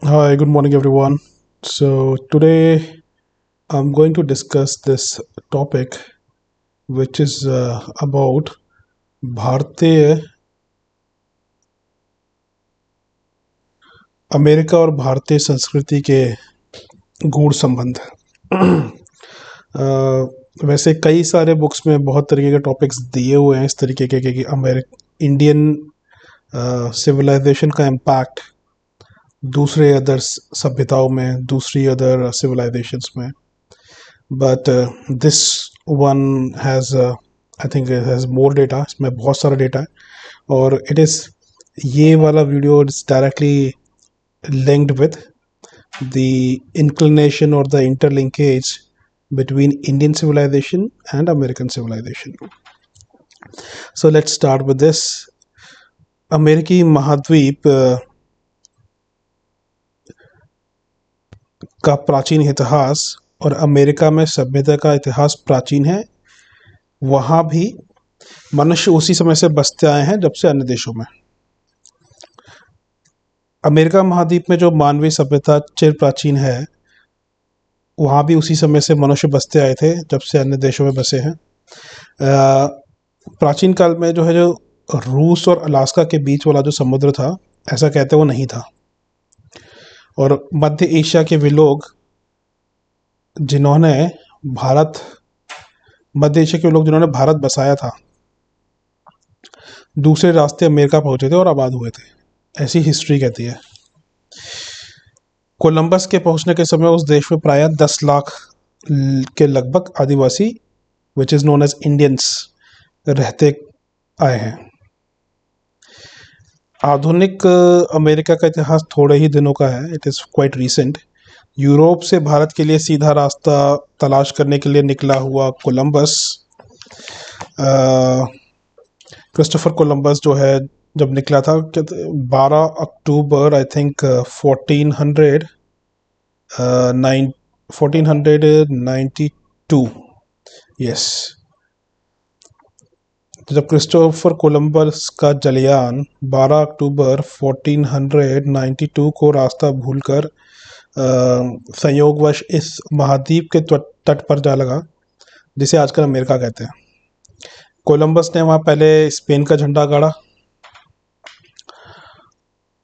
Hi, good morning, everyone. So, today I'm going to discuss this topic, which is about भारतीय America और भारतीय संस्कृति के गूढ़ संबंध। वैसे कई सारे बुक्स में बहुत तरीके के टॉपिक्स दिए हुए हैं इस तरीके के कि इंडियन सिविलाइजेशन का इम्पैक्ट दूसरे अदर सभ्यताओं में, दूसरी अदर सिविलाइजेशंस में। But this one has I think it has more data, इसमें बहुत सारा डेटा है। और इट इज़ ये वाला video is directly linked with the inclination or the interlinkage between Indian civilization and American civilization. So let's start with this. अमेरिकी महाद्वीप का प्राचीन इतिहास और अमेरिका में सभ्यता का इतिहास प्राचीन है। वहाँ भी मनुष्य उसी समय से बसते आए हैं जब से अन्य देशों में। अमेरिका महाद्वीप में जो मानवीय सभ्यता चिर प्राचीन है, वहाँ भी उसी समय से मनुष्य बसते आए थे जब से अन्य देशों में बसे हैं। प्राचीन काल में जो रूस और अलास्का के बीच वाला जो समुद्र था, ऐसा कहते वो नहीं था। और मध्य एशिया के वे लोग जिन्होंने जिन्होंने भारत बसाया था, दूसरे रास्ते अमेरिका पहुंचे थे और आबाद हुए थे, ऐसी हिस्ट्री कहती है। कोलंबस के पहुंचने के समय उस देश में प्रायः 10 लाख के लगभग आदिवासी, which is known as Indians, रहते आए हैं। आधुनिक अमेरिका का इतिहास थोड़े ही दिनों का है, it is quite recent. Europe से भारत के लिए सीधा रास्ता तलाश करने के लिए निकला हुआ कोलंबस, क्रिस्टोफर कोलंबस जो है, जब निकला था 12 अक्टूबर आई थिंक 1492, यस। जब क्रिस्टोफर कोलंबस का जलयान 12 अक्टूबर 1492 को रास्ता भूलकर संयोगवश इस महाद्वीप के तट पर जा लगा, जिसे आजकल अमेरिका कहते हैं। कोलंबस ने वहाँ पहले स्पेन का झंडा गाड़ा,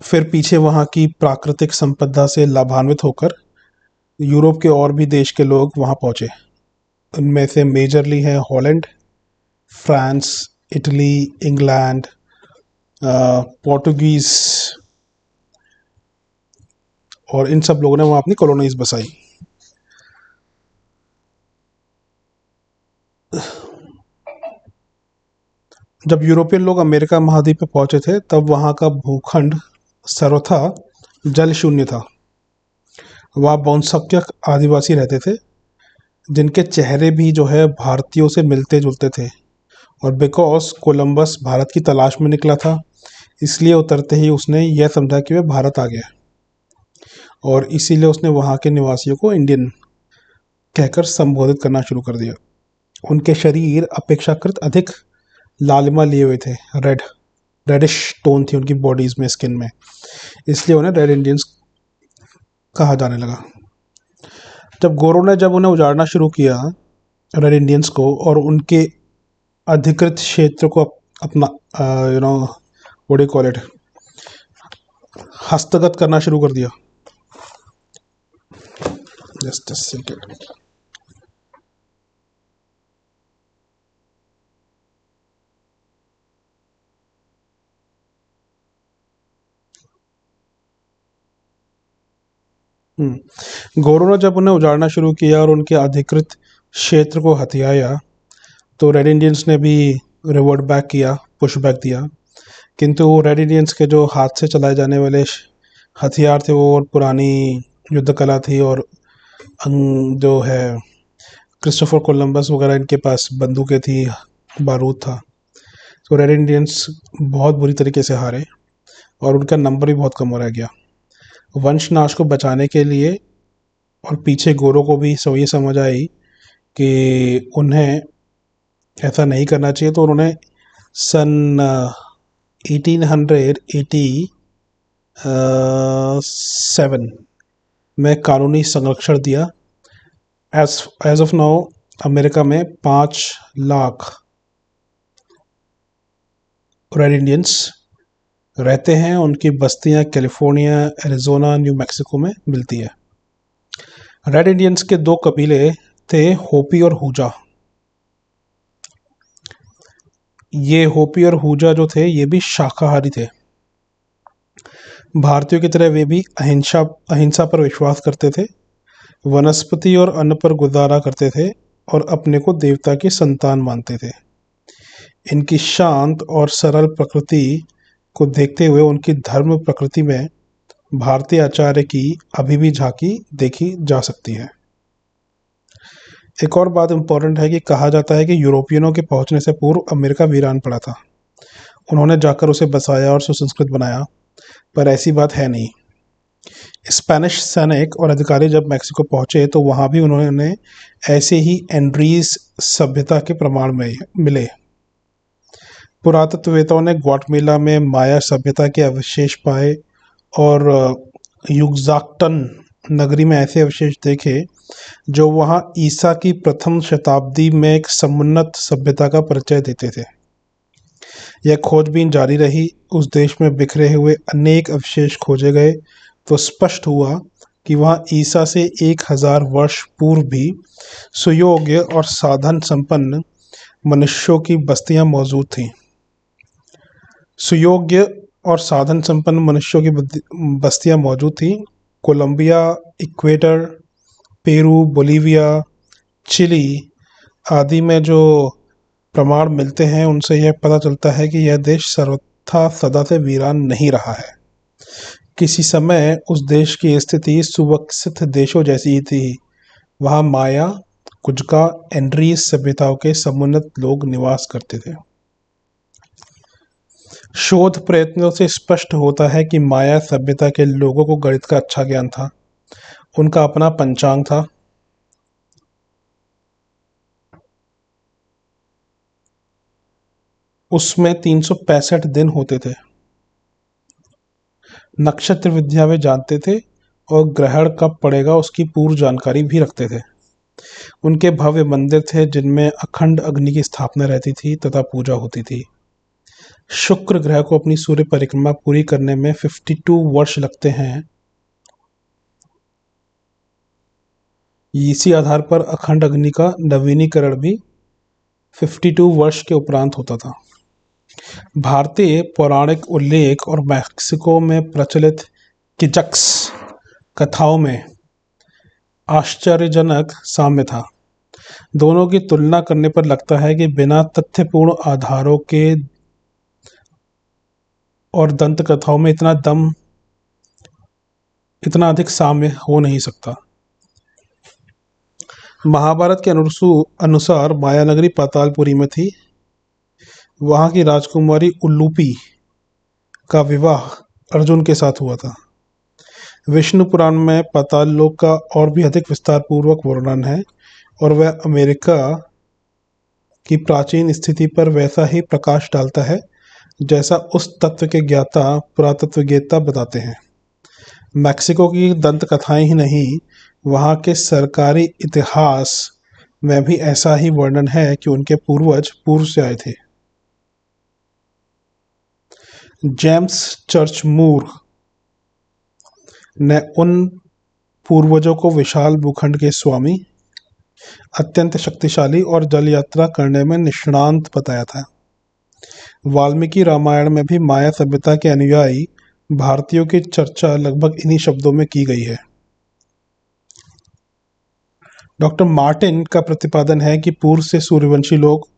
फिर पीछे वहाँ की प्राकृतिक संपदा से लाभान्वित होकर यूरोप के और भी देश के लोग वहाँ पहुँचे। उनमें से मेजरली हैं Holland, France, Italy, England, Portuguese, और इन सब लोगों ने वहाँ अपनी कॉलोनीज बसाई। जब यूरोपियन लोग अमेरिका महाद्वीप पे पहुंचे थे, तब वहाँ का भूखंड सर्वथा जल शून्य था। वहाँ बहुसंख्यक आदिवासी रहते थे, जिनके चेहरे भी जो है भारतीयों से मिलते जुलते थे। और बिकॉज कोलंबस भारत की तलाश में निकला था, इसलिए उतरते ही उसने यह समझा कि वह भारत आ गया, और इसीलिए उसने वहाँ के निवासियों को इंडियन कहकर संबोधित करना शुरू कर दिया। उनके शरीर अपेक्षाकृत अधिक लालिमा लिए हुए थे, रेडिश टोन थी उनकी बॉडीज में, स्किन में, इसलिए उन्हें रेड इंडियंस कहा जाने लगा। जब उन्हें उजाड़ना शुरू किया, रेड इंडियंस को, और उनके अधिकृत क्षेत्र को अपना व्हाट डू कॉल इट, हस्तगत करना शुरू कर दिया। Just a second. गोरों ने जब उन्हें उजाड़ना शुरू किया और उनके अधिकृत क्षेत्र को हथियाया, तो रेड इंडियंस ने भी रिवर्ट बैक किया, पुश बैक दिया। किंतु रेड इंडियंस के जो हाथ से चलाए जाने वाले हथियार थे, वो पुरानी युद्ध कला थी, और जो है क्रिस्टोफर कोलंबस वगैरह, इनके पास बंदूकें थी, बारूद था। तो रेड इंडियंस बहुत बुरी तरीके से हारे और उनका नंबर भी बहुत कम हो रह गया। वंशनाश को बचाने के लिए और पीछे गोरों को भी ये समझ आई कि उन्हें ऐसा नहीं करना चाहिए, तो उन्होंने सन 1880 7 में कानूनी संरक्षण दिया। As as of now America में 5 लाख रेड इंडियंस रहते हैं। उनकी बस्तियां कैलिफोर्निया, एरिजोना, न्यू मैक्सिको में मिलती है। रेड इंडियंस के 2 कबीले थे, होपी और हुजा। ये होपी और हुजा जो थे ये भी शाकाहारी थे। भारतीयों की तरह वे भी अहिंसा अहिंसा पर विश्वास करते थे, वनस्पति और अन्न पर गुजारा करते थे और अपने को देवता की संतान मानते थे। इनकी शांत और सरल प्रकृति को देखते हुए उनकी धर्म प्रकृति में भारतीय आचार्य की अभी भी झांकी देखी जा सकती है। एक और बात इम्पोर्टेंट है कि कहा जाता है कि यूरोपियनों के पहुंचने से पूर्व अमेरिका वीरान पड़ा था। उन्होंने जाकर उसे बसाया और सुसंस्कृत बनाया, पर ऐसी बात है नहीं। स्पेनिश सैनिक और अधिकारी जब मैक्सिको पहुंचे तो वहां भी उन्होंने ऐसे ही एंड्रीज सभ्यता के प्रमाण में मिले। पुरातत्ववेताओं ने ग्वाटेमाला में माया सभ्यता के अवशेष पाए और युग्जाक्टन नगरी में ऐसे अवशेष देखे जो वहां ईसा की प्रथम शताब्दी में एक समुन्नत सभ्यता का परिचय देते थे। यह खोजबीन जारी रही। उस देश में बिखरे हुए अनेक अवशेष खोजे गए तो स्पष्ट हुआ कि वहां ईसा से 1000 वर्ष पूर्व भी सुयोग्य और साधन संपन्न मनुष्यों की बस्तियां मौजूद थीं। सुयोग्य और साधन संपन्न मनुष्यों की बस्तियां मौजूद थीं। Colombia, Ecuador, Peru, Bolivia, Chile आदि में जो प्रमाण मिलते हैं उनसे यह पता चलता है कि यह देश सर्वथा सदा से वीरान नहीं रहा है। किसी समय उस देश की स्थिति सुविकसित देशों जैसी ही थी। वहाँ माया, कुजका, एंड्रीज सभ्यताओं के समुन्नत लोग निवास करते थे। शोध प्रयत्नों से स्पष्ट होता है कि माया सभ्यता के लोगों को गणित का अच्छा ज्ञान था। उनका अपना पंचांग था। उसमें 365 दिन होते थे। नक्षत्र विद्या वे जानते थे और ग्रहण कब पड़ेगा उसकी पूर्व जानकारी भी रखते थे। उनके भव्य मंदिर थे जिनमें अखंड अग्नि की स्थापना रहती थी तथा पूजा होती थी। शुक्र ग्रह को अपनी सूर्य परिक्रमा पूरी करने में 52 वर्ष लगते हैं। इसी आधार पर अखंड अग्नि का नवीनीकरण भी 52 वर्ष के उपरांत होता था। भारतीय पौराणिक उल्लेख और मैक्सिको में प्रचलित किचक्स कथाओं में आश्चर्यजनक साम्य था। दोनों की तुलना करने पर लगता है कि बिना तथ्यपूर्ण आधारों के और दंत कथाओं में इतना अधिक साम्य हो नहीं सकता। महाभारत के अनुसार माया नगरी पातालपुरी में थी। वहां की राजकुमारी उल्लूपी का विवाह अर्जुन के साथ हुआ था। विष्णु पुराण में पाताल लोक का और भी अधिक विस्तार पूर्वक वर्णन है और वह अमेरिका की प्राचीन स्थिति पर वैसा ही प्रकाश डालता है जैसा उस तत्व के ज्ञाता पुरातत्ववेत्ता बताते हैं। मैक्सिको की दंत कथाएं ही नहीं, वहाँ के सरकारी इतिहास में भी ऐसा ही वर्णन है कि उनके पूर्वज पूर्व से आए थे। जेम्स चर्च मूर ने उन पूर्वजों को विशाल भूखंड के स्वामी, अत्यंत शक्तिशाली और जल यात्रा करने में निष्णांत बताया था। वाल्मीकि रामायण में भी माया सभ्यता के अनुयायी भारतीयों की चर्चा लगभग इन्हीं शब्दों में की गई है। डॉक्टर मार्टिन का प्रतिपादन है कि पूर्व से सूर्यवंशी लोग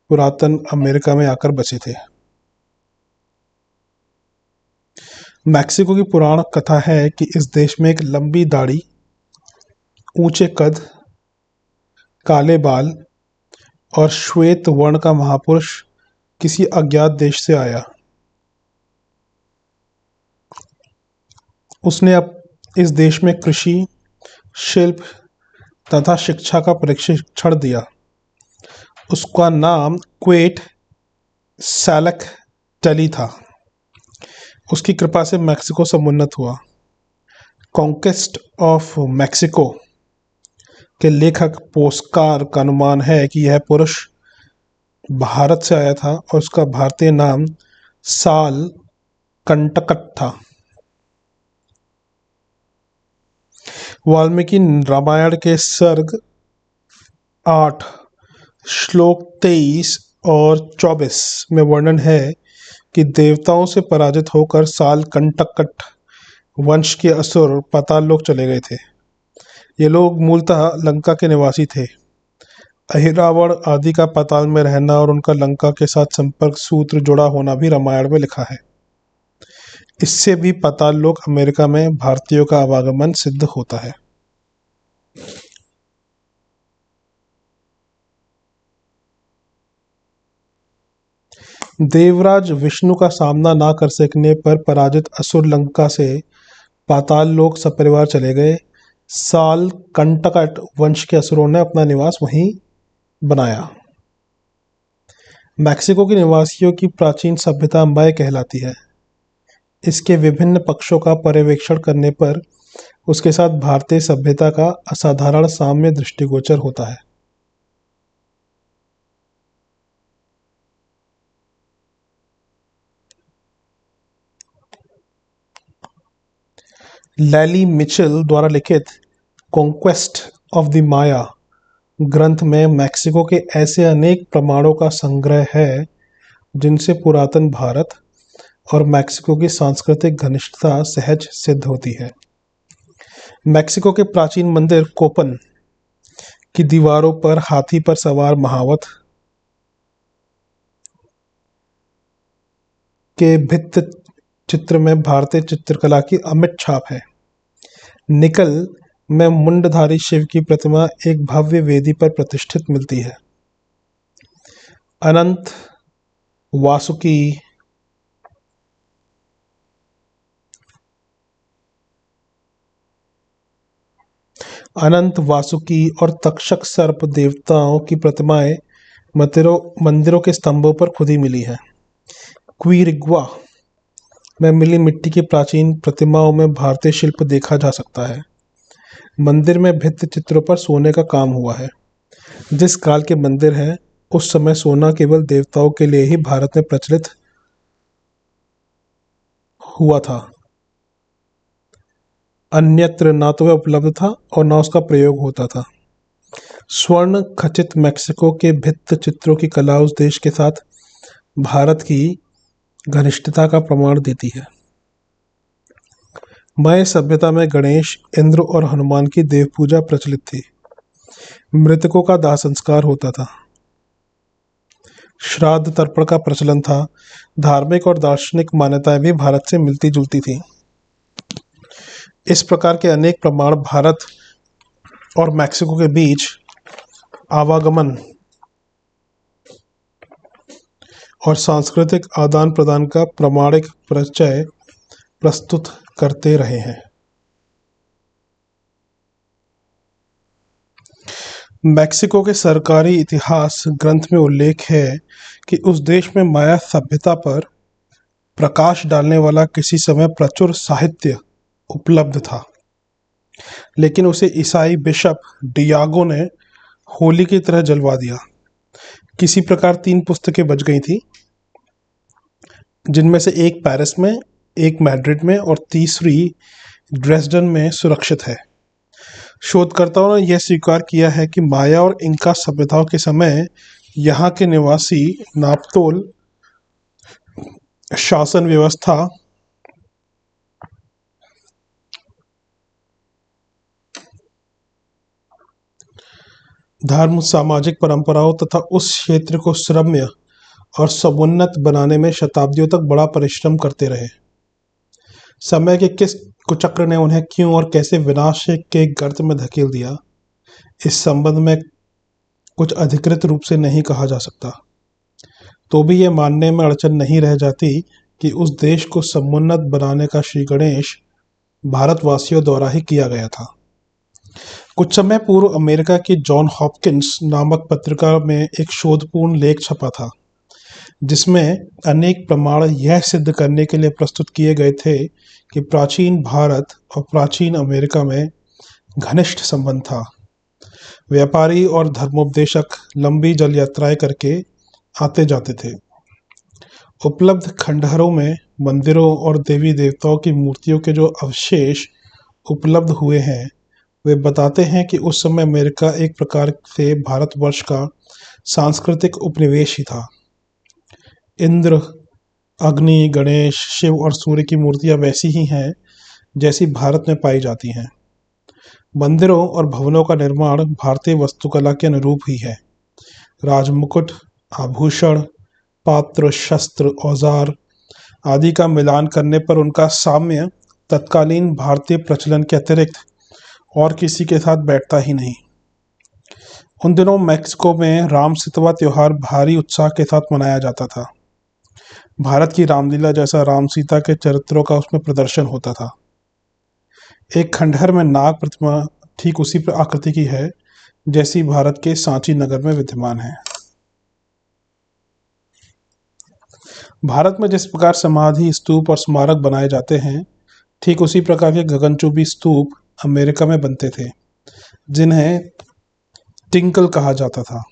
पुरातन अमेरिका में आकर बसे थे। मैक्सिको की पुराण कथा है कि इस देश में एक लंबी दाढ़ी, ऊंचे कद, काले बाल और श्वेत वर्ण का महापुरुष किसी अज्ञात देश से आया। उसने अब इस देश में कृषि, शिल्प तथा शिक्षा का प्रशिक्षण दिया। उसका नाम क्वेट सैलक टली था। उसकी कृपा से मैक्सिको समुन्नत हुआ। कॉन्क्वेस्ट ऑफ मैक्सिको के लेखक पोस्कार का अनुमान है कि यह पुरुष भारत से आया था और उसका भारतीय नाम साल कंटकट था। वाल्मीकि रामायण के सर्ग 8 श्लोक 23 और 24 में वर्णन है कि देवताओं से पराजित होकर साल कंटकट वंश के असुर पाताल लोक चले गए थे। ये लोग मूलतः लंका के निवासी थे। अहिरावण आदि का पाताल में रहना और उनका लंका के साथ संपर्क सूत्र जुड़ा होना भी रामायण में लिखा है। इससे भी पाताल लोक अमेरिका में भारतीयों का आवागमन सिद्ध होता है। देवराज विष्णु का सामना ना कर सकने पर पराजित असुर लंका से पाताल लोक सपरिवार चले गए। साल कंटकट वंश के असुरों ने अपना निवास वहीं बनाया। मैक्सिको के निवासियों की प्राचीन सभ्यता मय कहलाती है। इसके विभिन्न पक्षों का पर्यवेक्षण करने पर उसके साथ भारतीय सभ्यता का असाधारण साम्य दृष्टिगोचर होता है। लैली मिचेल द्वारा लिखित कॉन्क्वेस्ट ऑफ द माया ग्रंथ में मैक्सिको के ऐसे अनेक प्रमाणों का संग्रह है जिनसे पुरातन भारत और मैक्सिको की सांस्कृतिक घनिष्ठता सहज सिद्ध होती है। मैक्सिको के प्राचीन मंदिर कोपन की दीवारों पर हाथी पर सवार महावत के भित्त चित्र में भारतीय चित्रकला की अमिट छाप है। निकल में मुंडधारी शिव की प्रतिमा एक भव्य वेदी पर प्रतिष्ठित मिलती है। अनंत वासुकी और तक्षक सर्प देवताओं की प्रतिमाएं मंदिरों के स्तंभों पर खुदी मिली है। क्विरिग्वा में मिली मिट्टी की प्राचीन प्रतिमाओं में भारतीय शिल्प देखा जा सकता है। मंदिर में भित्ति चित्रों पर सोने का काम हुआ है। जिस काल के मंदिर हैं उस समय सोना केवल देवताओं के लिए ही भारत में प्रचलित हुआ था, अन्यत्र ना तो वह उपलब्ध था और न उसका प्रयोग होता था। स्वर्ण खचित मैक्सिको के भित्त चित्रों की कला उस देश के साथ भारत की घनिष्ठता का प्रमाण देती है। मय सभ्यता में गणेश, इंद्र और हनुमान की देव पूजा प्रचलित थी। मृतकों का दाह संस्कार होता था। श्राद्ध तर्पण का प्रचलन था। धार्मिक और दार्शनिक मान्यताएं भी भारत से मिलती जुलती थी। इस प्रकार के अनेक प्रमाण भारत और मैक्सिको के बीच आवागमन और सांस्कृतिक आदान प्रदान का प्रामाणिक परिचय प्रस्तुत करते रहे हैं। मैक्सिको के सरकारी इतिहास ग्रंथ में उल्लेख है कि उस देश में माया सभ्यता पर प्रकाश डालने वाला किसी समय प्रचुर साहित्य उपलब्ध था, लेकिन उसे ईसाई बिशप डियागो ने होली की तरह जलवा दिया। किसी प्रकार 3 पुस्तकें बच गई थी, जिनमें से एक पेरिस में, एक मैड्रिड में और तीसरी ड्रेसडन में सुरक्षित है। शोधकर्ताओं ने यह स्वीकार किया है कि माया और इंका सभ्यताओं के समय यहाँ के निवासी नापतोल शासन व्यवस्था धर्म, सामाजिक परंपराओं तथा उस क्षेत्र को श्रम्य और समुन्नत बनाने में शताब्दियों तक बड़ा परिश्रम करते रहे। समय के किस कुचक्र ने उन्हें क्यों और कैसे विनाश के गर्त में धकेल दिया, इस संबंध में कुछ अधिकृत रूप से नहीं कहा जा सकता। तो भी यह मानने में अड़चन नहीं रह जाती कि उस देश को समुन्नत बनाने का श्री गणेश भारतवासियों द्वारा ही किया गया था। कुछ समय पूर्व अमेरिका की जॉन हॉपकिंस नामक पत्रिका में एक शोधपूर्ण लेख छपा था, जिसमें अनेक प्रमाण यह सिद्ध करने के लिए प्रस्तुत किए गए थे कि प्राचीन भारत और प्राचीन अमेरिका में घनिष्ठ संबंध था। व्यापारी और धर्मोपदेशक लंबी जल यात्राएं करके आते जाते थे। उपलब्ध खंडहरों में मंदिरों और देवी देवताओं की मूर्तियों के जो अवशेष उपलब्ध हुए हैं वे बताते हैं कि उस समय अमेरिका एक प्रकार से भारतवर्ष का सांस्कृतिक उपनिवेश ही था। इंद्र, अग्नि, गणेश, शिव और सूर्य की मूर्तियां वैसी ही हैं जैसी भारत में पाई जाती हैं। मंदिरों और भवनों का निर्माण भारतीय वास्तुकला के अनुरूप ही है। राजमुकुट, आभूषण, पात्र, शस्त्र, औजार आदि का मिलान करने पर उनका साम्य तत्कालीन भारतीय प्रचलन के अतिरिक्त और किसी के साथ बैठता ही नहीं। उन दिनों मैक्सिको में राम सितवा त्योहार भारी उत्साह के साथ मनाया जाता था। भारत की रामलीला जैसा राम सीता के चरित्रों का उसमें प्रदर्शन होता था। एक खंडहर में नाग प्रतिमा ठीक उसी आकृति की है जैसी भारत के सांची नगर में विद्यमान है। भारत में जिस प्रकार समाधि, स्तूप और स्मारक बनाए जाते हैं, ठीक उसी प्रकार के गगनचुंबी स्तूप अमेरिका में बनते थे, जिन्हें टिंकल कहा जाता था।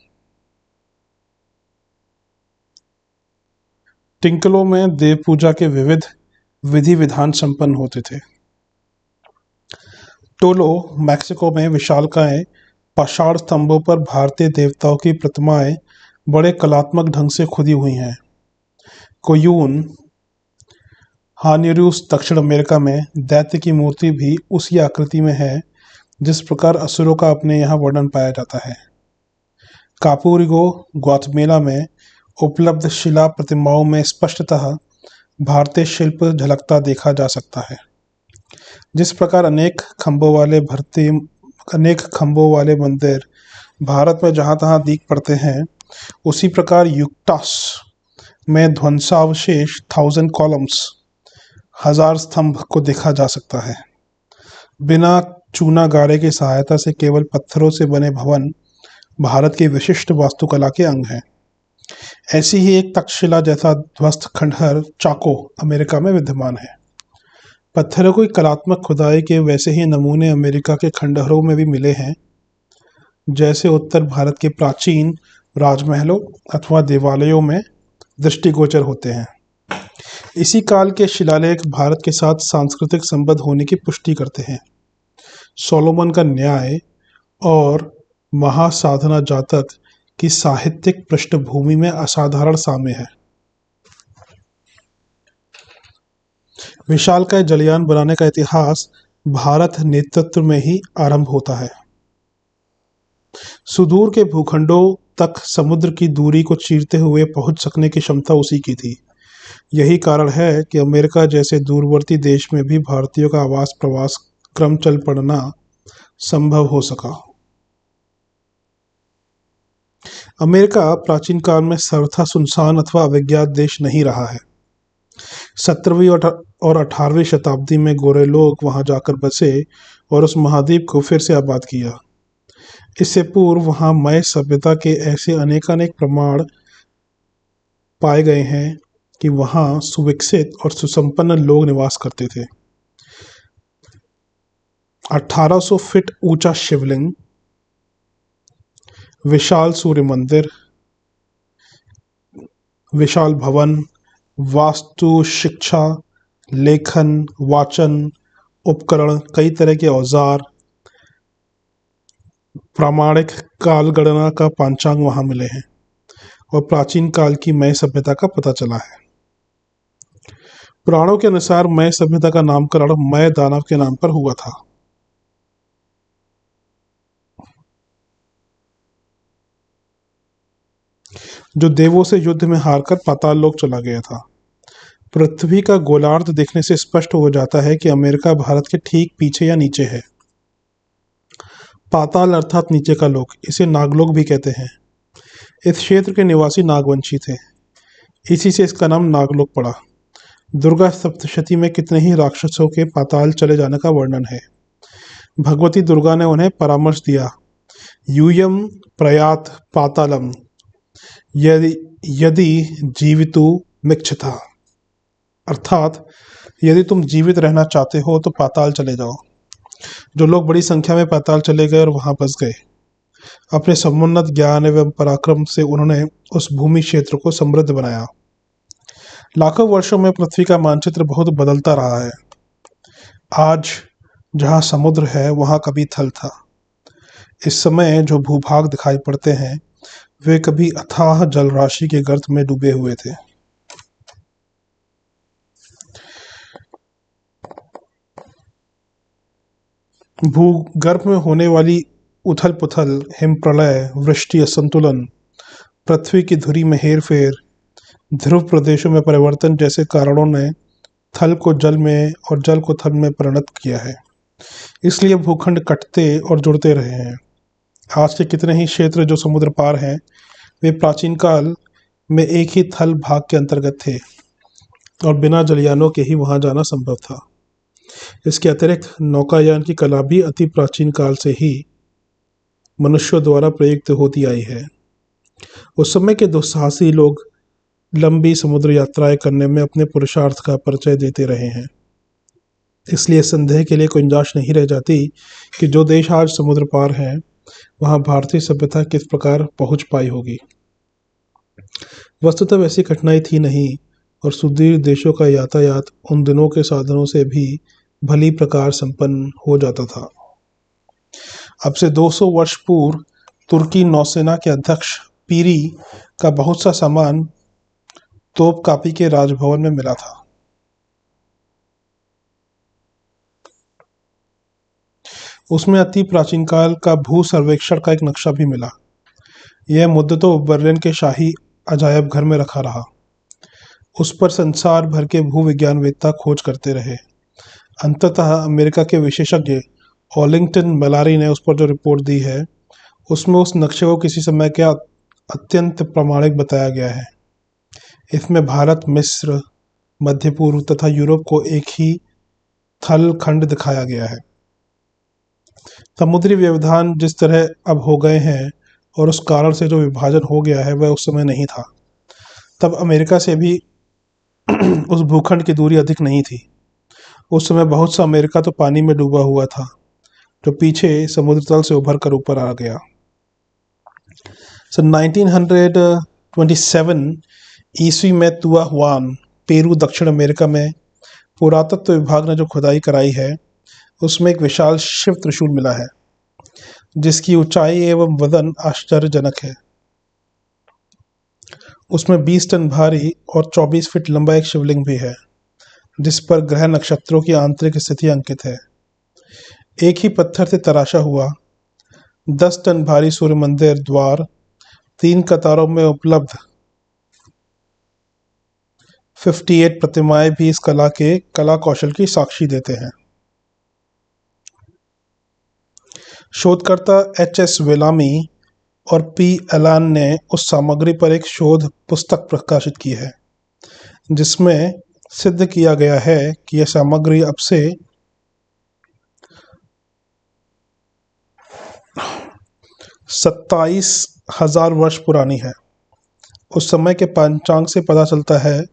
टिंकलों में देव पूजा के विविध विधि विधान संपन्न होते थे। टोलो, मैक्सिको में विशालकाय पाषाण स्तंभों पर भारतीय देवताओं की प्रतिमाएं बड़े कलात्मक ढंग से खुदी हुई हैं। कोयून, हानिरूस दक्षिण अमेरिका में दैत्य की मूर्ति भी उसी आकृति में है जिस प्रकार असुरों का अपने यहाँ वर्णन पाया जाता है। कापुरिगो, ग्वातेमाला में उपलब्ध शिला प्रतिमाओं में स्पष्टतः भारतीय शिल्प झलकता देखा जा सकता है। जिस प्रकार अनेक खंभों वाले मंदिर भारत में जहाँ तहाँ दीख पड़ते हैं, उसी प्रकार युक्तास में ध्वंसावशेष 1000 कॉलम्स 1000 स्तंभ को देखा जा सकता है। बिना चूना गारे की सहायता से केवल पत्थरों से बने भवन भारत की विशिष्ट वास्तुकला के अंग हैं। ऐसी ही एक तक्षशिला जैसा ध्वस्त खंडहर चाको अमेरिका में विद्यमान है। पत्थरों की कलात्मक खुदाई के वैसे ही नमूने अमेरिका के खंडहरों में भी मिले हैं, जैसे उत्तर भारत के प्राचीन राजमहलों अथवा देवालयों में दृष्टिगोचर होते हैं। इसी काल के शिलालेख भारत के साथ सांस्कृतिक संबंध होने की पुष्टि करते हैं। सोलोमन का न्याय और महासाधना जातक की साहित्यिक पृष्ठभूमि में असाधारण साम्य है। विशालकाय जलयान बनाने का इतिहास भारत नेतृत्व में ही आरंभ होता है। सुदूर के भूखंडों तक समुद्र की दूरी को चीरते हुए पहुंच सकने की क्षमता उसी की थी। यही कारण है कि अमेरिका जैसे दूरवर्ती देश में भी भारतीयों का आवास प्रवास क्रम चल पड़ना संभव हो सका। अमेरिका प्राचीन काल में सर्वथा सुनसान अथवा अविज्ञात देश नहीं रहा है। 17वीं और 18वीं शताब्दी में गोरे लोग वहां जाकर बसे और उस महाद्वीप को फिर से आबाद किया। इससे पूर्व वहां मय सभ्यता के ऐसे अनेकानेक प्रमाण पाए गए हैं कि वहां सुविकसित और सुसंपन्न लोग निवास करते थे। 1800 फीट ऊंचा शिवलिंग, विशाल सूर्य मंदिर, विशाल भवन, वास्तु शिक्षा, लेखन, वाचन उपकरण, कई तरह के औजार, प्रामाणिक काल गणना का पांचांग वहां मिले हैं और प्राचीन काल की मय सभ्यता का पता चला है। पुराणों के अनुसार मय सभ्यता का नामकरण मय दानव के नाम पर हुआ था। जो देवों से युद्ध में हारकर पाताल लोक चला गया था। पृथ्वी का गोलार्ध देखने से स्पष्ट हो जाता है कि अमेरिका भारत के ठीक पीछे या नीचे है। पाताल अर्थात नीचे का लोक, इसे नागलोक भी कहते हैं। इस क्षेत्र के निवासी नागवंशी थे, इसी से इसका नाम नागलोक पड़ा। दुर्गा सप्तशती में कितने ही राक्षसों के पाताल चले जाने का वर्णन है। भगवती दुर्गा ने उन्हें परामर्श दिया, यूयम प्रयात पातालम, यदि यदि जीवितु मिच्छता, अर्थात यदि तुम जीवित रहना चाहते हो तो पाताल चले जाओ। जो लोग बड़ी संख्या में पाताल चले गए और वहां बस गए। अपने समुन्नत ज्ञान एवं पराक्रम से उन्होंने उस भूमि क्षेत्र को समृद्ध बनाया। लाखों वर्षों में पृथ्वी का मानचित्र बहुत बदलता रहा है। आज जहाँ समुद्र है वहाँ कभी थल था। इस समय जो भूभाग दिखाई पड़ते हैं वे कभी अथाह जलराशि के गर्त में डूबे हुए थे। भूगर्भ में होने वाली उथल पुथल, हिमप्रलय, वृष्टि असंतुलन, पृथ्वी की धुरी में हेरफेर, ध्रुव प्रदेशों में परिवर्तन जैसे कारणों ने थल को जल में और जल को थल में परिणत किया है। इसलिए भूखंड कटते और जुड़ते रहे हैं। आज के कितने ही क्षेत्र जो समुद्र पार हैं वे प्राचीन काल में एक ही थल भाग के अंतर्गत थे और बिना जलयानों के ही वहां जाना संभव था। इसके अतिरिक्त नौकायान की कला भी अति प्राचीन काल से ही मनुष्यों द्वारा प्रयुक्त होती आई है। उस समय के दुस्साहसी लोग लंबी समुद्र यात्राएं करने में अपने पुरुषार्थ का परिचय देते रहे हैं। इसलिए संदेह के लिए गुंजाइश नहीं रह जाती कि जो देश आज समुद्र पार हैं वहां भारतीय सभ्यता किस प्रकार पहुंच पाई होगी। वस्तुतः वैसी कठिनाई थी नहीं और सुदूर देशों का यातायात उन दिनों के साधनों से भी भली प्रकार संपन्न हो जाता था। अब से 200 वर्ष पूर्व तुर्की नौसेना के अध्यक्ष पीरी का बहुत सा सामान तोपकापी के राजभवन में मिला था। उसमें अति प्राचीन काल का भू सर्वेक्षण का एक नक्शा भी मिला। यह मुद्दतों बर्लिन के शाही अजायब घर में रखा रहा। उस पर संसार भर के भूविज्ञानवेत्ता खोज करते रहे। अंततः अमेरिका के विशेषज्ञ ऑलिंगटन मेलारी ने उस पर जो रिपोर्ट दी है उसमें उस नक्शे को किसी समय के अत्यंत प्रामाणिक बताया गया है। इसमें भारत, मिस्र, मध्य पूर्व तथा यूरोप को एक ही थल खंड दिखाया गया है। समुद्री व्यवधान जिस तरह अब हो गए हैं और उस कारण से जो विभाजन हो गया है वह उस समय नहीं था। तब अमेरिका से भी उस भूखंड की दूरी अधिक नहीं थी। उस समय बहुत सा अमेरिका तो पानी में डूबा हुआ था जो पीछे समुद्र तल से उभर कर ऊपर आ गया। सन 1927 ईस्वी में तुआ हुआन, पेरू, दक्षिण अमेरिका में पुरातत्व विभाग ने जो खुदाई कराई है उसमें एक विशाल शिव त्रिशूल मिला है जिसकी ऊंचाई एवं वजन आश्चर्यजनक है। उसमें 20 टन भारी और 24 फीट लंबा एक शिवलिंग भी है जिस पर ग्रह नक्षत्रों की आंतरिक स्थिति अंकित है। एक ही पत्थर से तराशा हुआ 10 टन भारी सूर्य मंदिर द्वार 3 कतारों में उपलब्ध 58 प्रतिमाएं भी इस कला कौशल की साक्षी देते हैं। शोधकर्ता एच.एस. वेलामी और पी. एलान ने उस सामग्री पर एक शोध पुस्तक प्रकाशित की है जिसमें सिद्ध किया गया है कि यह सामग्री अब से 27,000 वर्ष पुरानी है। उस समय के पंचांग से पता चलता है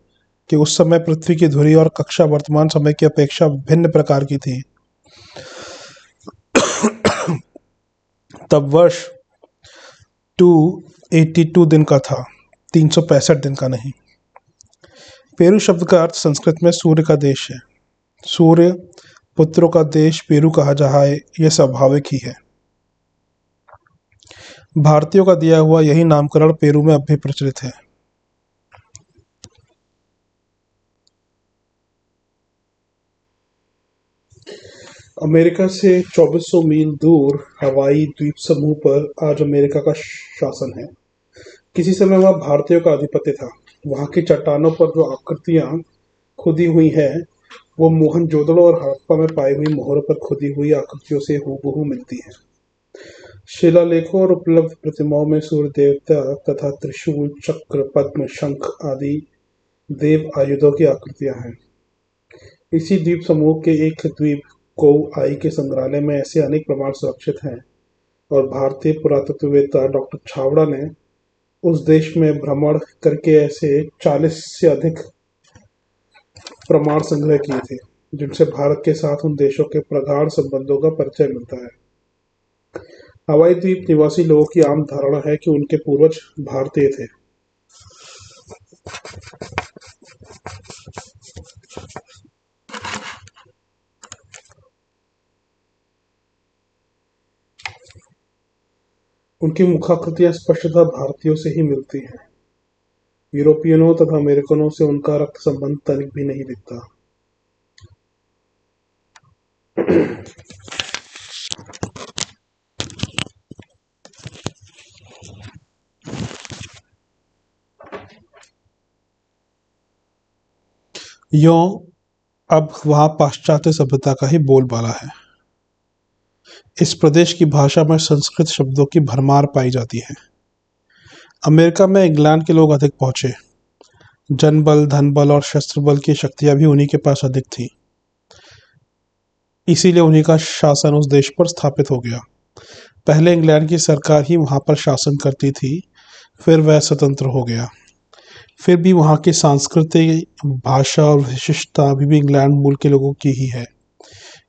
कि उस समय पृथ्वी की धुरी और कक्षा वर्तमान समय की अपेक्षा भिन्न प्रकार की थी। तब वर्ष 282 दिन का था, 365 दिन का नहीं। पेरू शब्द का अर्थ संस्कृत में सूर्य का देश है। सूर्य पुत्रों का देश पेरू कहा जाए यह स्वाभाविक ही है। भारतीयों का दिया हुआ यही नामकरण पेरू में अब भी प्रचलित है। अमेरिका से 2400 मील दूर हवाई द्वीप समूह पर आज अमेरिका का शासन है। किसी समय वह भारतीयों का आधिपत्य था। वहां की चट्टानों पर जो आकृतियां खुदी हुई हैं वो मोहनजोदड़ो और हड़प्पा में पाई हुई मोहरों पर खुदी हुई आकृतियों से हूबहू मिलती हैं। शिलालेखों और उपलब्ध प्रतिमाओं में सूर्य देवता तथा त्रिशूल, चक्र, पद्म, शंख आदि देव आयुधों की आकृतियां हैं। इसी द्वीप समूह के एक द्वीप कोउआई के संग्रहालय में ऐसे अनेक प्रमाण सुरक्षित हैं और भारतीय पुरातत्ववेत्ता डॉक्टर छाबड़ा ने उस देश में भ्रमण करके ऐसे 40 से अधिक प्रमाण संग्रह किए थे, जिनसे भारत के साथ उन देशों के प्रगाढ़ संबंधों का परिचय मिलता है। हवाई द्वीप निवासी लोगों की आम धारणा है कि उनके पूर्वज भारतीय थे। उनकी मुखाकृतियां स्पष्टतः भारतीयों से ही मिलती हैं। यूरोपियनों तथा अमेरिकनों से उनका रक्त संबंध तनिक भी नहीं दिखता। यों अब वहाँ पाश्चात्य सभ्यता का ही बोलबाला है। इस प्रदेश की भाषा में संस्कृत शब्दों की भरमार पाई जाती है। अमेरिका में इंग्लैंड के लोग अधिक पहुंचे। जनबल, धनबल और शस्त्र बल की शक्तियां भी उन्हीं के पास अधिक थी। इसीलिए उन्हीं का शासन उस देश पर स्थापित हो गया। पहले इंग्लैंड की सरकार ही वहां पर शासन करती थी, फिर वह स्वतंत्र हो गया। फिर भी वहाँ की संस्कृति, भाषा और विशिष्टता अभी भी इंग्लैंड मूल के लोगों की ही है।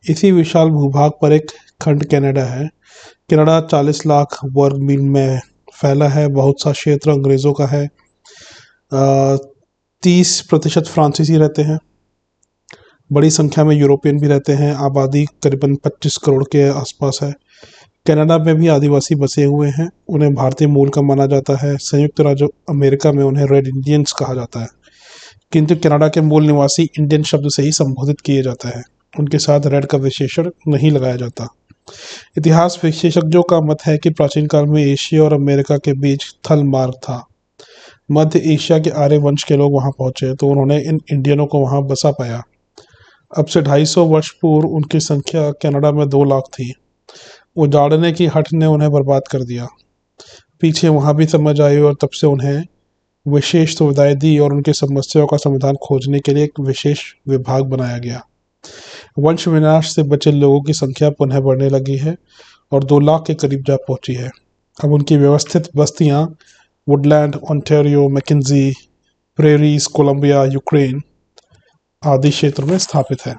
इसी विशाल भूभाग पर एक खंड कनाडा है। कनाडा 40 लाख वर्ग मील में फैला है। बहुत सा क्षेत्र अंग्रेजों का है। 30% फ्रांसीसी रहते हैं। बड़ी संख्या में यूरोपियन भी रहते हैं। आबादी करीबन 25 करोड़ के आसपास है। कनाडा में भी आदिवासी बसे हुए हैं। उन्हें भारतीय मूल का माना जाता है। संयुक्त राज्य अमेरिका में उन्हें रेड इंडियंस कहा जाता है, किंतु कनाडा के मूल निवासी इंडियन शब्द से ही संबोधित किए जाता है। उनके साथ रेड का विशेषण नहीं लगाया जाता। इतिहास विशेषज्ञों का मत है कि प्राचीन काल में एशिया और अमेरिका के बीच थल मार्ग था। मध्य एशिया के आर्य वंश के लोग वहां पहुंचे तो उन्होंने इन इंडियनों को वहां बसा पाया। अब से 250 वर्ष पूर्व उनकी संख्या कनाडा में 2 लाख थी। उजाड़ने की हठ ने उन्हें बर्बाद कर दिया। पीछे वहां भी समझ आई और तब से उन्हें विशेष सुविधाएं दी और उनकी समस्याओं का समाधान खोजने के लिए एक विशेष विभाग बनाया गया। वंश विनाश से बचे लोगों की संख्या पुनः बढ़ने लगी है और 2 लाख के करीब जा पहुंची है। अब उनकी व्यवस्थित बस्तियां Woodland, Ontario, Mackenzie, Prairies, Columbia, Ukraine आदि क्षेत्रों में स्थापित है।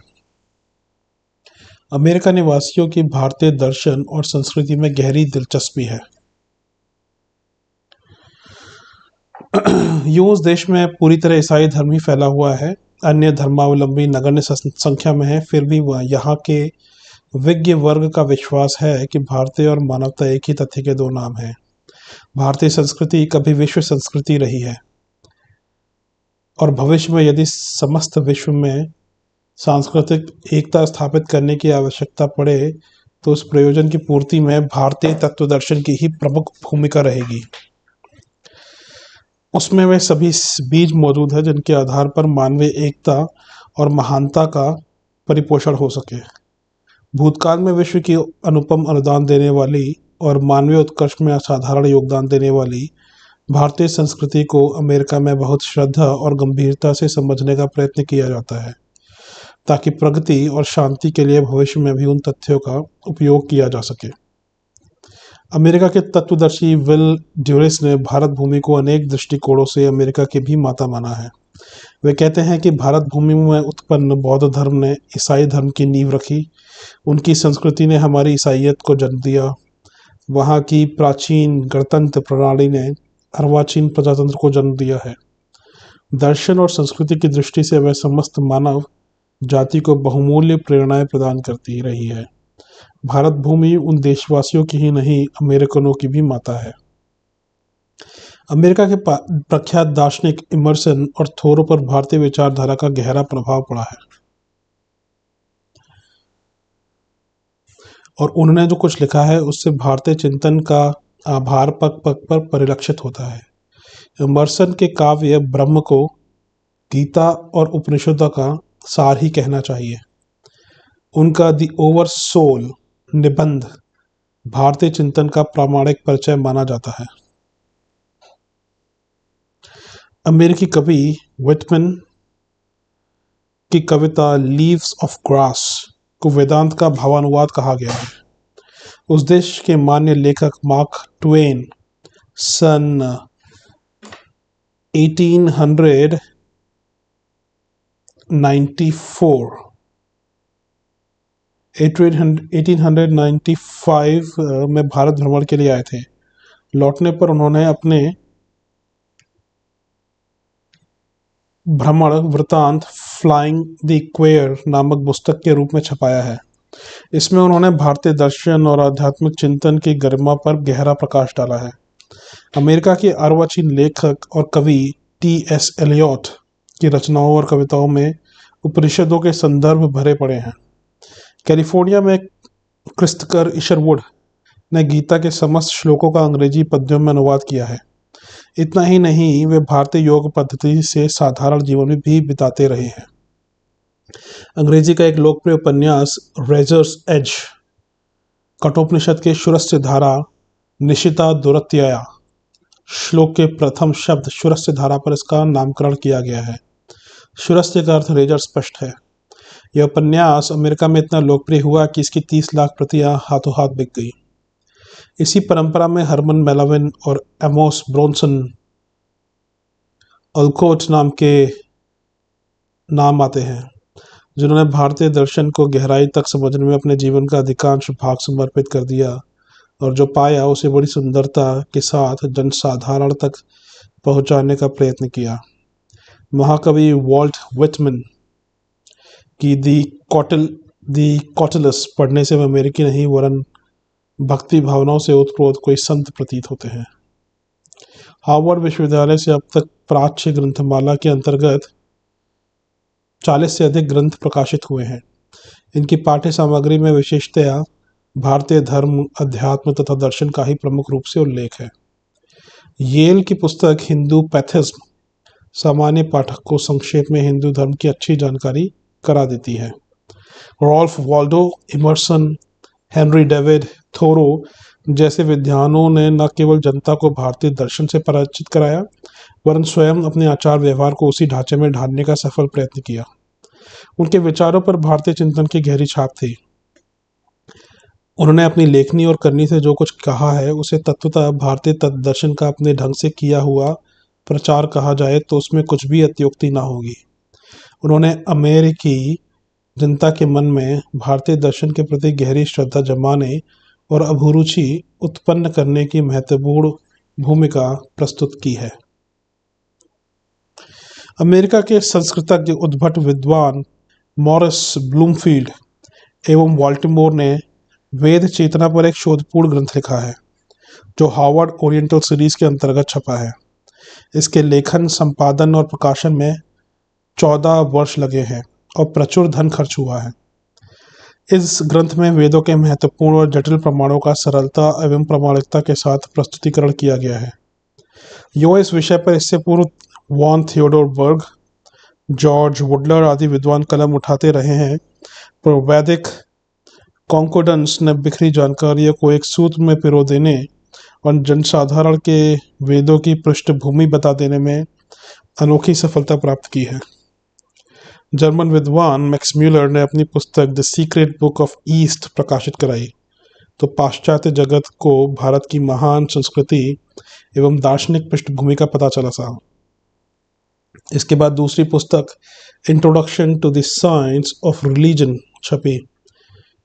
अमेरिका निवासियों की भारतीय दर्शन और संस्कृति में गहरी दिलचस्पी है। यूं उस देश में पूरी तरह ईसाई धर्म ही फैला हुआ है। अन्य धर्मावलंबी नगण्य संख्या में है। फिर भी वह यहाँ के विज्ञ वर्ग का विश्वास है कि भारतीय और मानवता एक ही तथ्य के 2 नाम हैं। भारतीय संस्कृति कभी विश्व संस्कृति रही है और भविष्य में यदि समस्त विश्व में सांस्कृतिक एकता स्थापित करने की आवश्यकता पड़े तो उस प्रयोजन की पूर्ति में भारतीय तत्वदर्शन की ही प्रमुख भूमिका रहेगी। उसमें वे सभी बीज मौजूद है जिनके आधार पर मानवीय एकता और महानता का परिपोषण हो सके। भूतकाल में विश्व की अनुपम अनुदान देने वाली और मानवीय उत्कर्ष में असाधारण योगदान देने वाली भारतीय संस्कृति को अमेरिका में बहुत श्रद्धा और गंभीरता से समझने का प्रयत्न किया जाता है, ताकि प्रगति और शांति के लिए भविष्य में भी उन तथ्यों का उपयोग किया जा सके। अमेरिका के तत्वदर्शी विल ड्यूरेस ने भारत भूमि को अनेक दृष्टिकोणों से अमेरिका की भी माता माना है। वे कहते हैं कि भारत भूमि में उत्पन्न बौद्ध धर्म ने ईसाई धर्म की नींव रखी। उनकी संस्कृति ने हमारी ईसाइयत को जन्म दिया। वहाँ की प्राचीन गणतंत्र प्रणाली ने अर्वाचीन प्रजातंत्र को जन्म दिया है। दर्शन और संस्कृति की दृष्टि से वह समस्त मानव जाति को बहुमूल्य प्रेरणाएं प्रदान करती रही है। भारत भूमि उन देशवासियों की ही नहीं, अमेरिकनों की भी माता है। अमेरिका के प्रख्यात दार्शनिक इमर्सन और थोरो पर भारतीय विचारधारा का गहरा प्रभाव पड़ा है और उन्होंने जो कुछ लिखा है उससे भारतीय चिंतन का आभार पग पग पर परिलक्षित होता है। इमर्सन के काव्य ब्रह्म को गीता और उपनिषदों का सार ही कहना चाहिए। उनका द ओवर सोल निबंध भारतीय चिंतन का प्रामाणिक परिचय माना जाता है। अमेरिकी कवि विटमैन की कविता लीव्स ऑफ ग्रास को वेदांत का भावानुवाद कहा गया है। उस देश के मान्य लेखक मार्क ट्वेन सन 1895 में भारत भ्रमण के लिए आए थे। लौटने पर उन्होंने अपने भ्रमण वृतांत फ्लाइंग द इक्वेयर नामक पुस्तक के रूप में छपाया है। इसमें उन्होंने भारतीय दर्शन और आध्यात्मिक चिंतन की गरिमा पर गहरा प्रकाश डाला है। अमेरिका के अर्वाचीन लेखक और कवि टी.एस. एलियट की रचनाओं और कविताओं में उपनिषदों के संदर्भ भरे पड़े हैं। कैलिफोर्निया में क्रिस्टकर इशरवुड ने गीता के समस्त श्लोकों का अंग्रेजी पद्यों में अनुवाद किया है। इतना ही नहीं, वे भारतीय योग पद्धति से साधारण जीवन में भी बिताते रहे हैं। अंग्रेजी का एक लोकप्रिय उपन्यास रेजर्स एज कठोपनिषद के शूरस्य धारा निशिता दुरत्यया श्लोक के प्रथम शब्द शूरस्य धारा पर इसका नामकरण किया गया है। शूरस्य का अर्थ रेजर स्पष्ट है। यह उपन्यास अमेरिका में इतना लोकप्रिय हुआ कि इसकी 30 लाख प्रतियां हाथों हाथ बिक गई। इसी परंपरा में हरमन मेलाविन और एमोस ब्रोनसन अल्कोट नाम के नाम आते हैं, जिन्होंने भारतीय दर्शन को गहराई तक समझने में अपने जीवन का अधिकांश भाग समर्पित कर दिया और जो पाया उसे बड़ी सुंदरता के साथ जनसाधारण तक पहुंचाने का प्रयत्न किया। महाकवि वॉल्ट विटमैन की दी कॉटलस पढ़ने से वे अमेरिकी नहीं वरन भक्ति भावनाओं से ओतप्रोत कोई संत प्रतीत होते हैं। हार्वर्ड विश्वविद्यालय से अब तक प्राच्य ग्रंथमाला के अंतर्गत 40 से अधिक ग्रंथ प्रकाशित हुए हैं। इनकी पाठ्य सामग्री में विशेषतया भारतीय धर्म, अध्यात्म तथा दर्शन का ही प्रमुख रूप से उल्लेख है। येल की पुस्तक हिंदू पैथिज्म सामान्य पाठक को संक्षेप में हिंदू धर्म की अच्छी जानकारी करा देती है। Ralph Waldo Emerson, Henry David Thoreau जैसे विद्वानों ने न केवल जनता को भारतीय दर्शन से परिचित कराया वरन स्वयं अपने आचार व्यवहार को उसी ढांचे में ढालने का सफल प्रयत्न किया। उनके विचारों पर भारतीय चिंतन की गहरी छाप थी। उन्होंने अपनी लेखनी और करनी से जो कुछ कहा है उसे तत्वतः भारतीय दर्शन का अपने ढंग से किया हुआ प्रचार कहा जाए तो उसमें कुछ भी अत्युक्ति न होगी। उन्होंने अमेरिकी जनता के मन में भारतीय दर्शन के प्रति गहरी श्रद्धा जमाने और अभिरुचि उत्पन्न करने की महत्वपूर्ण भूमिका प्रस्तुत की है। अमेरिका के संस्कृतज्ञ उद्भट विद्वान मॉरिस ब्लूमफील्ड एवं बाल्टीमोर ने वेद चेतना पर एक शोधपूर्ण ग्रंथ लिखा है जो हार्वर्ड ओरिएंटल सीरीज के अंतर्गत छपा है। इसके लेखन, संपादन और प्रकाशन में 14 वर्ष लगे हैं और प्रचुर धन खर्च हुआ है। इस ग्रंथ में वेदों के महत्वपूर्ण और जटिल प्रमाणों का सरलता एवं प्रामाणिकता के साथ प्रस्तुतिकरण किया गया है। यो इस विषय पर इससे पूर्व वॉन थियोडोर बर्ग, जॉर्ज वुडलर आदि विद्वान कलम उठाते रहे हैं, पर वैदिक कॉन्कोर्डेंस ने बिखरी जानकारियों को एक सूत्र में पिरो देने और जनसाधारण के वेदों की पृष्ठभूमि बता देने में अनोखी सफलता प्राप्त की है। जर्मन विद्वान मैक्स म्यूलर ने अपनी पुस्तक the secret book of east प्रकाशित कराई तो पाश्चात्य जगत को भारत की महान संस्कृति एवं दार्शनिक पृष्ठभूमि का पता चला सा। इसके बाद दूसरी पुस्तक Introduction to the Science of Religion छपी।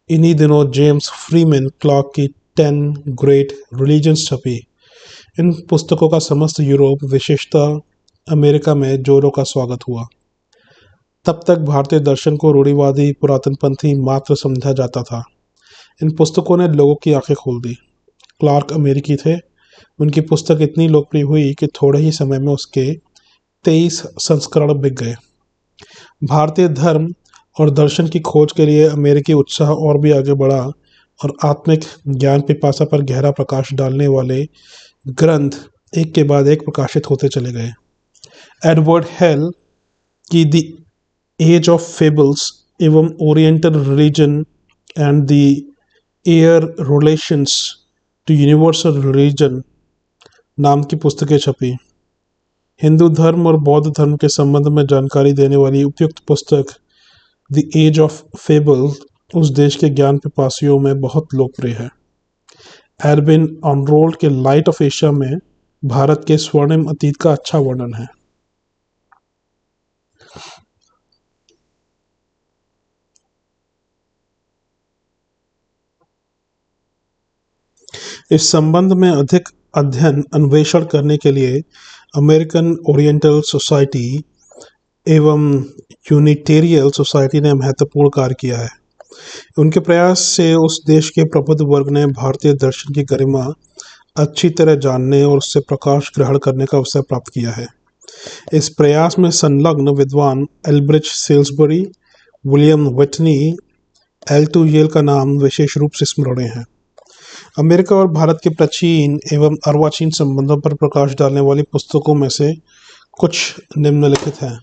इन्हीं दिनों जेम्स फ्रीमैन क्लार्क की 10 ग्रेट रिलीजन्स छपी। इन पुस्तकों का समस्त यूरोप, विशेषतः अमेरिका में जोरों का स्वागत हुआ। तब तक भारतीय दर्शन को रूढ़िवादी पुरातनपंथी मात्र समझा जाता था। इन पुस्तकों ने लोगों की आंखें खोल दी। क्लार्क अमेरिकी थे। उनकी पुस्तक इतनी लोकप्रिय हुई कि थोड़े ही समय में उसके 23 संस्करण बिक गए। भारतीय धर्म और दर्शन की खोज के लिए अमेरिकी उत्साह और भी आगे बढ़ा और आत्मिक ज्ञान पिपासा पर गहरा प्रकाश डालने वाले ग्रंथ एक के बाद एक प्रकाशित होते चले गए। एडवर्ड हेल की द एज ऑफ फेबल्स एवं Oriental Religion and their relations to Universal Religion नाम की पुस्तकें छपी। हिंदू धर्म और बौद्ध धर्म के संबंध में जानकारी देने वाली उपयुक्त पुस्तक द एज ऑफ फेबल उस देश के ज्ञान पिपासियों में बहुत लोकप्रिय है। एल्बिन ऑनरोल्ड के लाइट ऑफ एशिया में भारत के स्वर्णिम अतीत का अच्छा वर्णन है। इस संबंध में अधिक अध्ययन अन्वेषण करने के लिए अमेरिकन ओरिएंटल सोसाइटी एवं यूनिटेरियल सोसाइटी ने महत्वपूर्ण कार्य किया है। उनके प्रयास से उस देश के प्रबुद्ध वर्ग ने भारतीय दर्शन की गरिमा अच्छी तरह जानने और उससे प्रकाश ग्रहण करने का अवसर प्राप्त किया है। इस प्रयास में संलग्न विद्वान एल्ब्रिज सेल्सबरी, विलियम व्हिटनी, एल टू येल का नाम विशेष रूप से स्मरणीय है। अमेरिका और भारत के प्राचीन एवं अर्वाचीन संबंधों पर प्रकाश डालने वाली पुस्तकों में से कुछ निम्नलिखित हैं।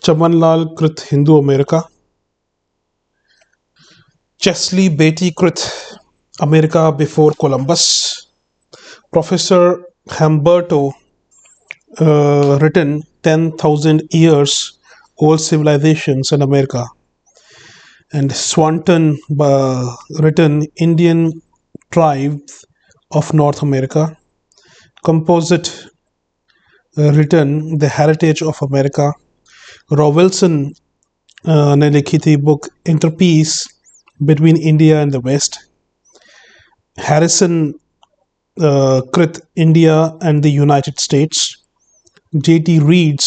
चमनलाल कृत हिंदू अमेरिका, चेस्ली बेटी कृत America before Columbus, professor Humberto written 10,000 years old civilizations in America, and Swanton written Indian tribes of North America, Composite written The Heritage of America, Rawlinson ने लिखी थी बुक इंटरपीस between India and the west, Harrison कृत India and the United States, J.T. Reed's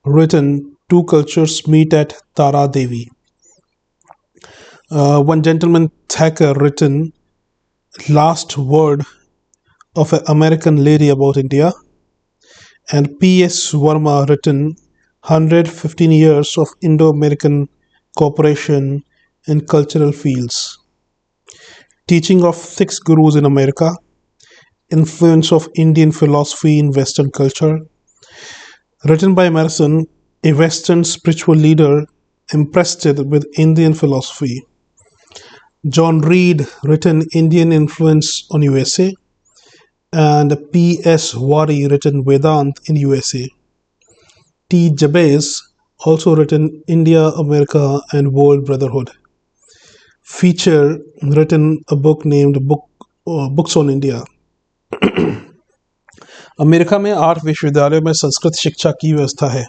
written Two Cultures Meet at Tara Devi, One Gentleman Thacker written Last Word of an American Lady About India, and P.S. Verma written 115 Years of Indo-American Cooperation in Cultural Fields, Teaching of Six Gurus in America, Influence of Indian Philosophy in Western Culture, written by Emerson, a Western spiritual leader impressed with Indian philosophy. John Reed, written Indian Influence on USA, and P.S. Wari, written Vedant in USA. T. Jabez, also written India, America, and World Brotherhood. Feature, written a book named Books on India. America में 8 विश्वविद्यालयों में संस्कृत शिक्षा की व्यवस्था है।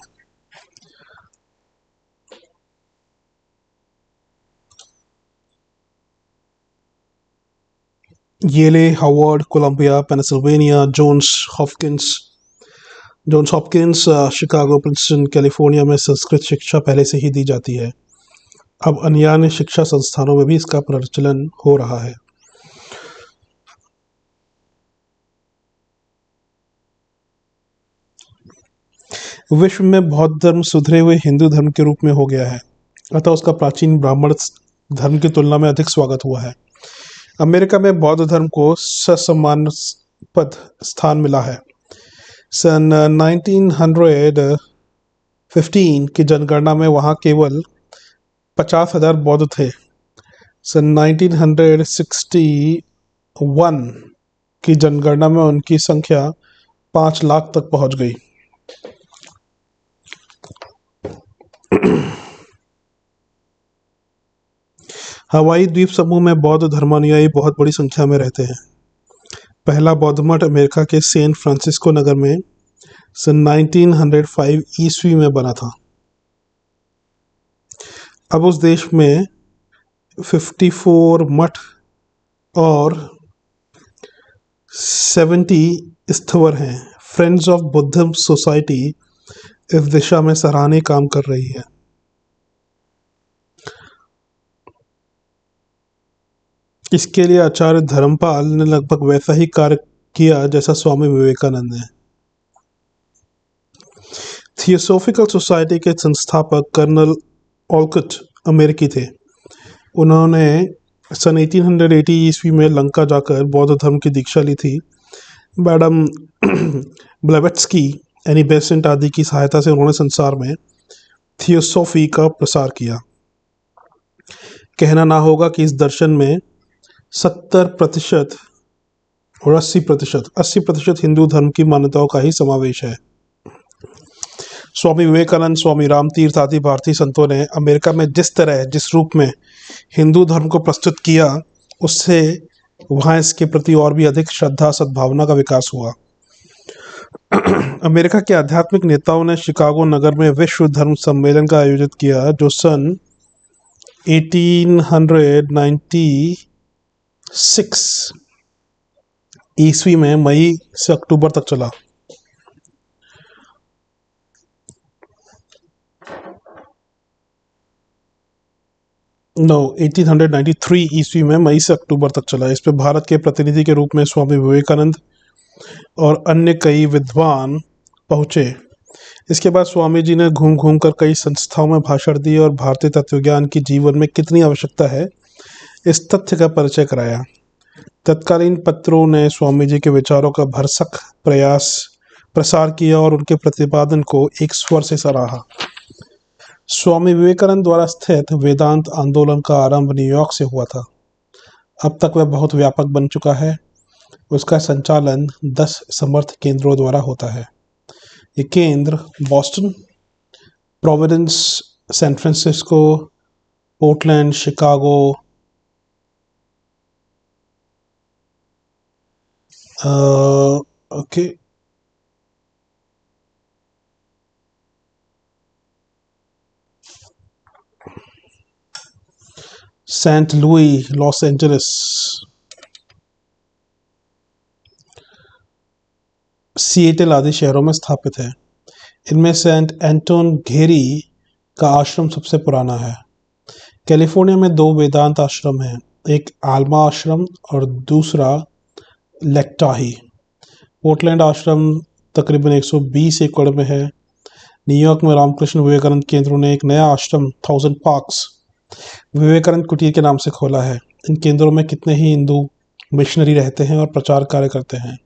Yale, Harvard, Columbia, Pennsylvania, Johns Hopkins, Chicago, Princeton, California में संस्कृत शिक्षा पहले से ही दी जाती है। अब अन्य शिक्षा संस्थानों में भी इसका प्रचलन हो रहा है। विश्व में बौद्ध धर्म सुधरे हुए हिंदू धर्म के रूप में हो गया है, अतः उसका प्राचीन ब्राह्मण धर्म की तुलना में अधिक स्वागत हुआ है। अमेरिका में बौद्ध धर्म को ससम्मानास्पद स्थान मिला है। सन 1915 की जनगणना में वहाँ केवल 50,000 बौद्ध थे। सन 1961 की जनगणना में उनकी संख्या 5 लाख तक पहुँच गई। हवाई द्वीप समूह में बौद्ध धर्मानुयायी बहुत बड़ी संख्या में रहते हैं। पहला बौद्ध मठ अमेरिका के सैन फ्रांसिस्को नगर में सन 1905 ईस्वी में बना था। अब उस देश में 54 मठ और 70 स्थवर हैं। फ्रेंड्स ऑफ बुद्धिज्म सोसाइटी इस दिशा में सराहनीय काम कर रही है। इसके लिए आचार्य धर्मपाल ने लगभग वैसा ही कार्य किया जैसा स्वामी विवेकानंद ने। थियोसोफिकल सोसाइटी के संस्थापक कर्नल ओलकट अमेरिकी थे। उन्होंने सन 1880 ईस्वी में लंका जाकर बौद्ध धर्म की दीक्षा ली थी। मैडम ब्लेवेट्स्की, एनी बेसेंट आदि की सहायता से उन्होंने संसार में थियोसॉफी का प्रसार किया। कहना ना होगा कि इस दर्शन में 70% और 80% हिंदू धर्म की मान्यताओं का ही समावेश है। स्वामी विवेकानंद, स्वामी रामतीर्थ आदि भारतीय संतों ने अमेरिका में जिस रूप में हिंदू धर्म को प्रस्तुत किया, उससे वहाँ इसके प्रति और भी अधिक श्रद्धा सद्भावना का विकास हुआ। अमेरिका के आध्यात्मिक नेताओं ने शिकागो नगर में विश्व धर्म सम्मेलन का आयोजित किया, जो सन 1896 ईस्वी में मई से अक्टूबर तक चला। नो 1893 ईस्वी में मई से अक्टूबर तक चला। इस पे भारत के प्रतिनिधि के रूप में स्वामी विवेकानंद और अन्य कई विद्वान पहुंचे। इसके बाद स्वामी जी ने घूम घूम कर कई संस्थाओं में भाषण दिए और भारतीय तत्वज्ञान की जीवन में कितनी आवश्यकता है इस तथ्य का परिचय कराया। तत्कालीन पत्रों ने स्वामी जी के विचारों का भरसक प्रसार किया और उनके प्रतिपादन को एक स्वर से सराहा। स्वामी विवेकानंद द्वारा स्थित वेदांत आंदोलन का आरंभ न्यूयॉर्क से हुआ था। अब तक वह बहुत व्यापक बन चुका है। उसका संचालन 10 समर्थ केंद्रों द्वारा होता है। ये केंद्र Boston, Providence, San Francisco, Portland, Chicago, Saint Louis, Los Angeles, Seattle आदि शहरों में स्थापित है। इनमें सेंट एंटोन घेरी का आश्रम सबसे पुराना है। कैलिफोर्निया में 2 वेदांत आश्रम हैं, एक आल्मा आश्रम और दूसरा लेक्टाही। पोर्टलैंड आश्रम तकरीबन 120 एकड़ में है। न्यूयॉर्क में रामकृष्ण विवेकानंद केंद्रों ने एक नया आश्रम 1000 पार्क्स विवेकानंद कुटीर के नाम से खोला है। इन केंद्रों में कितने ही हिंदू मिशनरी रहते हैं और प्रचार कार्य करते हैं।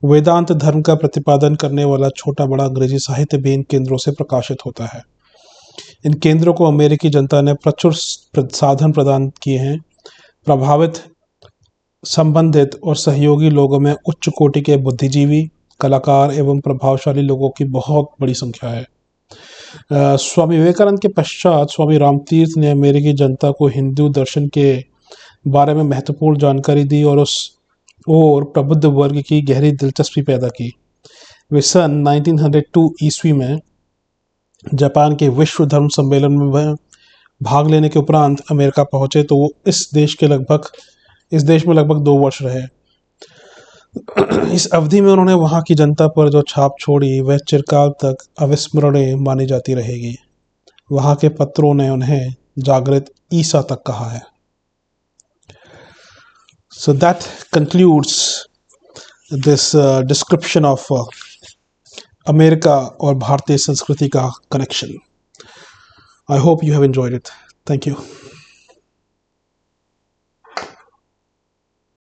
वेदांत धर्म का प्रतिपादन करने वाला छोटा बड़ा अंग्रेजी साहित्य भी इन केंद्रों से प्रकाशित होता है। इन केंद्रों को अमेरिकी जनता ने प्रचुर साधन प्रदान किए हैं। प्रभावित, संबंधित और सहयोगी लोगों में उच्च कोटि के बुद्धिजीवी, कलाकार एवं प्रभावशाली लोगों की बहुत बड़ी संख्या है। स्वामी विवेकानंद के पश्चात स्वामी रामतीर्थ ने अमेरिकी जनता को हिंदू दर्शन के बारे में महत्वपूर्ण जानकारी दी और प्रबुद्ध वर्ग की गहरी दिलचस्पी पैदा की। वे सन 1902 ईस्वी में जापान के विश्व धर्म सम्मेलन में भाग लेने के उपरांत अमेरिका पहुंचे, तो वो इस देश में लगभग 2 वर्ष रहे। इस अवधि में उन्होंने वहां की जनता पर जो छाप छोड़ी वह चिरकाल तक अविस्मरणीय मानी जाती रहेगी। वहां के पत्रों ने उन्हें जागृत ईसा तक कहा है। So that concludes this description of America और भारतीय संस्कृति का connection. I hope you have enjoyed it. Thank you.